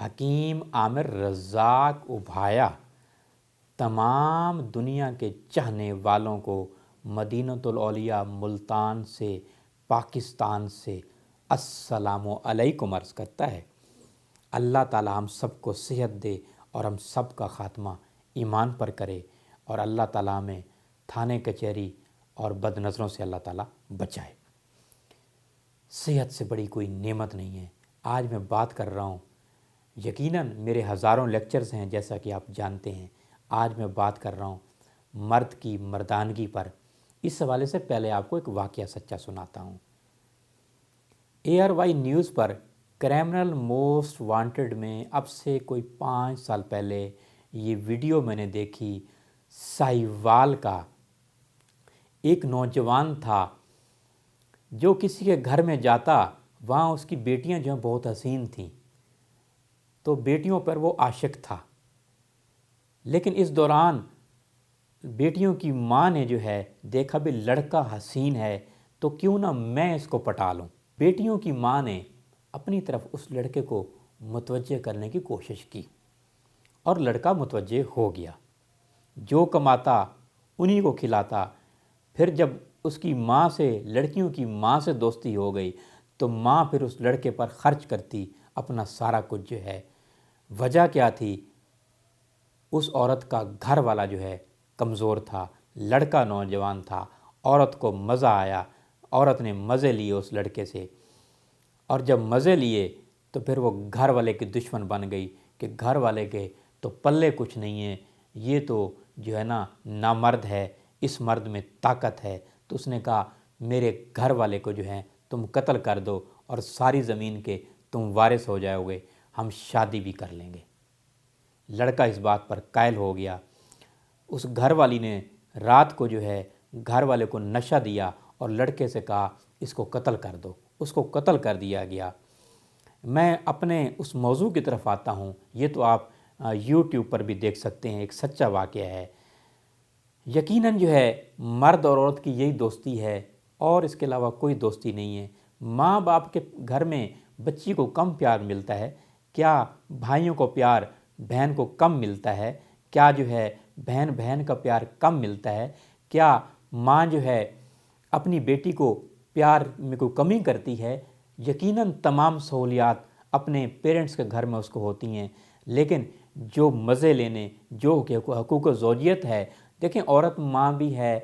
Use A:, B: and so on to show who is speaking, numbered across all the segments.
A: حکیم عامر رزاق ابھایا تمام دنیا کے چاہنے والوں کو مدینۃ الاولیاء ملتان سے، پاکستان سے السلام علیکم عرض کرتا ہے۔ اللہ تعالی ہم سب کو صحت دے اور ہم سب کا خاتمہ ایمان پر کرے، اور اللہ تعالی ہمیں تھانے کچہری اور بد نظروں سے اللہ تعالی بچائے۔ صحت سے بڑی کوئی نعمت نہیں ہے۔ آج میں بات کر رہا ہوں، یقیناً میرے ہزاروں لیکچرز ہیں جیسا کہ آپ جانتے ہیں، آج میں بات کر رہا ہوں مرد کی مردانگی پر۔ اس حوالے سے پہلے آپ کو ایک واقعہ سچا سناتا ہوں۔ ARY نیوز پر کرائمنل موسٹ وانٹڈ میں اب سے کوئی 5 سال پہلے یہ ویڈیو میں نے دیکھی۔ ساہیوال کا ایک نوجوان تھا جو کسی کے گھر میں جاتا، وہاں اس کی بیٹیاں جو ہیں بہت حسین تھیں، تو بیٹیوں پر وہ عاشق تھا، لیکن اس دوران بیٹیوں کی ماں نے جو ہے دیکھا بھی لڑکا حسین ہے تو کیوں نہ میں اس کو پٹا لوں۔ بیٹیوں کی ماں نے اپنی طرف اس لڑکے کو متوجہ کرنے کی کوشش کی اور لڑکا متوجہ ہو گیا، جو کماتا انہی کو کھلاتا۔ پھر جب اس کی ماں سے، لڑکیوں کی ماں سے دوستی ہو گئی تو ماں پھر اس لڑکے پر خرچ کرتی اپنا سارا کچھ جو ہے۔ وجہ کیا تھی؟ اس عورت کا گھر والا جو ہے کمزور تھا، لڑکا نوجوان تھا، عورت کو مزہ آیا، عورت نے مزے لیے اس لڑکے سے، اور جب مزے لیے تو پھر وہ گھر والے کی دشمن بن گئی کہ گھر والے کے تو پلے کچھ نہیں ہے، یہ تو جو ہے نا نامرد ہے، اس مرد میں طاقت ہے۔ تو اس نے کہا میرے گھر والے کو جو ہے تم قتل کر دو اور ساری زمین کے تم وارث ہو جاؤ گے، ہم شادی بھی کر لیں گے۔ لڑکا اس بات پر قائل ہو گیا۔ اس گھر والی نے رات کو جو ہے گھر والے کو نشہ دیا اور لڑکے سے کہا اس کو قتل کر دو، اس کو قتل کر دیا گیا۔ میں اپنے اس موضوع کی طرف آتا ہوں، یہ تو آپ YouTube پر بھی دیکھ سکتے ہیں، ایک سچا واقعہ ہے۔ یقیناً جو ہے مرد اور عورت کی یہی دوستی ہے اور اس کے علاوہ کوئی دوستی نہیں ہے۔ ماں باپ کے گھر میں بچی کو کم پیار ملتا ہے کیا؟ بھائیوں کو پیار بہن کو کم ملتا ہے کیا؟ جو ہے بہن بہن کا پیار کم ملتا ہے کیا؟ ماں جو ہے اپنی بیٹی کو پیار میں کوئی کمی کرتی ہے؟ یقیناً تمام سہولیات اپنے پیرنٹس کے گھر میں اس کو ہوتی ہیں، لیکن جو مزے لینے، جو حقوق زوجیت ہے، دیکھیں عورت ماں بھی ہے،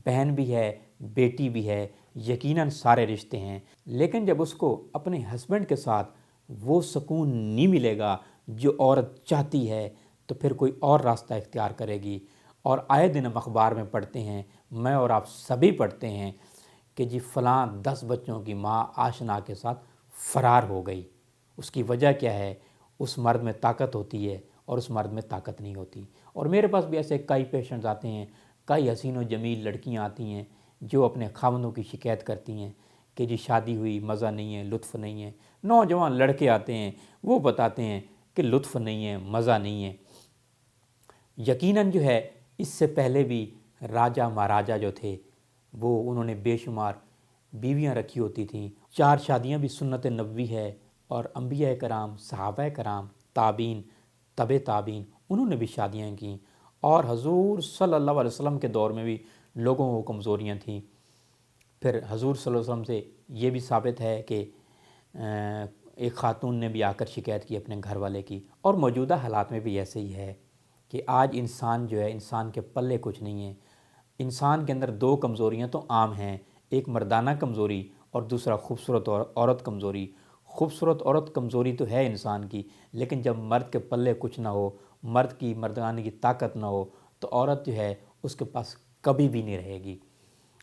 A: بہن بھی ہے، بیٹی بھی ہے، یقیناً سارے رشتے ہیں، لیکن جب اس کو اپنے ہسبینڈ کے ساتھ وہ سکون نہیں ملے گا جو عورت چاہتی ہے تو پھر کوئی اور راستہ اختیار کرے گی۔ اور آئے دن ہم اخبار میں پڑھتے ہیں، میں اور آپ سبھی پڑھتے ہیں کہ جی فلاں 10 بچوں کی ماں آشنا کے ساتھ فرار ہو گئی۔ اس کی وجہ کیا ہے؟ اس مرد میں طاقت ہوتی ہے اور اس مرد میں طاقت نہیں ہوتی۔ اور میرے پاس بھی ایسے کئی پیشنٹس آتے ہیں، کئی حسین و جمیل لڑکیاں آتی ہیں جو اپنے خاوندوں کی شکایت کرتی ہیں کہ جی شادی ہوئی مزہ نہیں ہے، لطف نہیں ہے۔ نوجوان لڑکے آتے ہیں، وہ بتاتے ہیں کہ لطف نہیں ہے، مزہ نہیں ہے۔ یقیناً جو ہے اس سے پہلے بھی راجہ مہاراجہ جو تھے وہ انہوں نے بے شمار بیویاں رکھی ہوتی تھیں۔ 4 شادیاں بھی سنت نبوی ہے، اور انبیاء کرام، صحابہ کرام، تابعین، تبع تابعین، انہوں نے بھی شادیاں کیں، اور حضور صلی اللہ علیہ وسلم کے دور میں بھی لوگوں کو کمزوریاں تھیں۔ پھر حضور صلی اللہ علیہ وسلم سے یہ بھی ثابت ہے کہ ایک خاتون نے بھی آ کر شکایت کی اپنے گھر والے کی، اور موجودہ حالات میں بھی ایسے ہی ہے کہ آج انسان جو ہے، انسان کے پلے کچھ نہیں ہے۔ انسان کے اندر 2 کمزوریاں تو عام ہیں، ایک مردانہ کمزوری اور دوسرا خوبصورت عورت کمزوری۔ خوبصورت عورت کمزوری تو ہے انسان کی، لیکن جب مرد کے پلے کچھ نہ ہو، مرد کی مردانہ کی طاقت نہ ہو تو عورت جو ہے اس کے پاس کبھی بھی نہیں رہے گی۔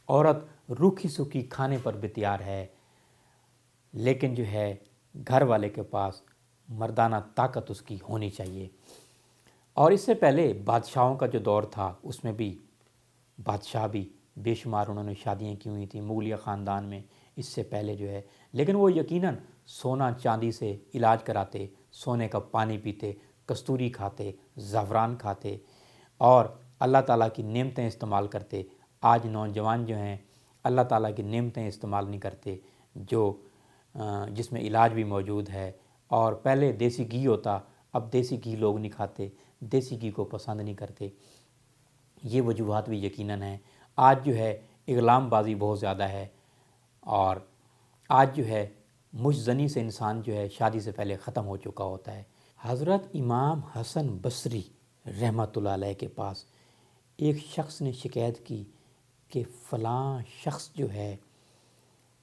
A: عورت روکھی سوکھی کھانے پر بھی تیار ہے، لیکن جو ہے گھر والے کے پاس مردانہ طاقت اس کی ہونی چاہیے۔ اور اس سے پہلے بادشاہوں کا جو دور تھا اس میں بھی بادشاہ بھی بے شمار انہوں نے شادیاں کی ہوئی تھیں مغلیہ خاندان میں، اس سے پہلے جو ہے، لیکن وہ یقیناً سونا چاندی سے علاج کراتے، سونے کا پانی پیتے، کستوری کھاتے، زعفران کھاتے اور اللہ تعالیٰ کی نعمتیں استعمال کرتے۔ آج نوجوان جو ہیں اللہ تعالیٰ کی نعمتیں استعمال نہیں کرتے، جس میں علاج بھی موجود ہے، اور پہلے دیسی گھی ہوتا، اب دیسی گھی لوگ نہیں کھاتے، دیسی گھی کو پسند نہیں کرتے، یہ وجوہات بھی یقیناً ہیں۔ آج جو ہے اغلام بازی بہت زیادہ ہے، اور آج جو ہے مجزنی سے انسان جو ہے شادی سے پہلے ختم ہو چکا ہوتا ہے۔ حضرت امام حسن بصری رحمۃ اللہ علیہ کے پاس ایک شخص نے شکایت کی کہ فلاں شخص جو ہے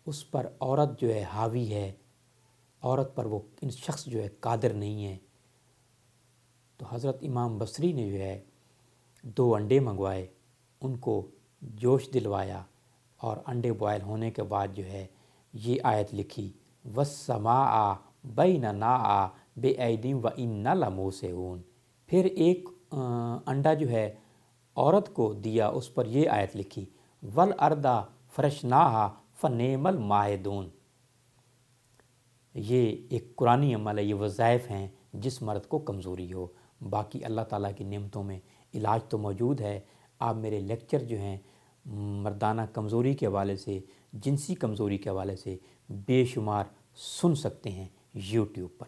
A: اس پر عورت جو ہے حاوی ہے، عورت پر وہ شخص جو ہے قادر نہیں ہے۔ تو حضرت امام بصری نے جو ہے 2 انڈے منگوائے، ان کو جوش دلوایا، اور انڈے بوائل ہونے کے بعد جو ہے یہ آیت لکھی، وَالسَّمَاءَ بَيْنَنَا بِأَيْدٍ وَإِنَّا لَمُوسِعُونَ۔ پھر ایک انڈا جو ہے عورت کو دیا، اس پر یہ آیت لکھی، وَالْأَرْضَ فَرَشْنَاهَا فَنِعْمَ الْمَاهِدُونَ۔ یہ ایک قرآنی عمل ہے، یہ وظائف ہیں جس مرد کو کمزوری ہو۔ باقی اللہ تعالیٰ کی نعمتوں میں علاج تو موجود ہے۔ آپ میرے لیکچر جو ہیں مردانہ کمزوری کے حوالے سے، جنسی کمزوری کے حوالے سے بے شمار سن سکتے ہیں یوٹیوب پر۔